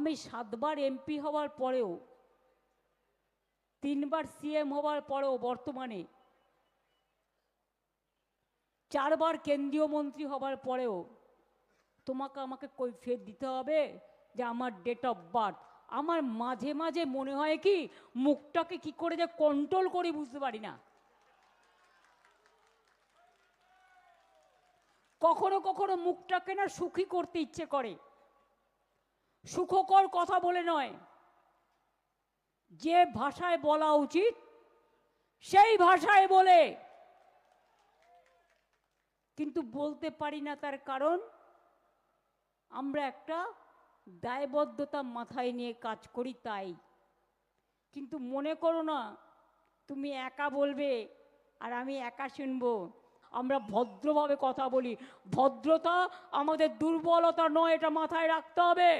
আমি 7 বার এমপি হওয়ার পরেও, 3 বার সিএম হওয়ার পরেও, বর্তমানে 4 বার কেন্দ্রীয় মন্ত্রী হবার পরেও তোমাকে আমাকে কৈফিয়ত দিতে হবে যে আমার ডেট অফ বার্থ। আমার মাঝে মাঝে মনে হয় কি মুখটাকে কি করে যে কন্ট্রোল করি বুঝতে পারি না। কখনো কখনো মুখটাকে না সুখী করতে ইচ্ছে করে, সুখকর কথা বলে নয়, যে ভাষায় বলা উচিত সেই ভাষায় বলে, কিন্তু বলতে পারি না। তার কারণ আমরা একটা দায়বদ্ধতা মাথায় নিয়ে কাজ করি, তাই। কিন্তু মনে করো না তুমি একা বলবে আর আমি একা শুনবো। আমরা ভদ্রভাবে কথা বলি, ভদ্রতা আমাদের দুর্বলতা নয়, এটা মাথায় রাখতে হবে।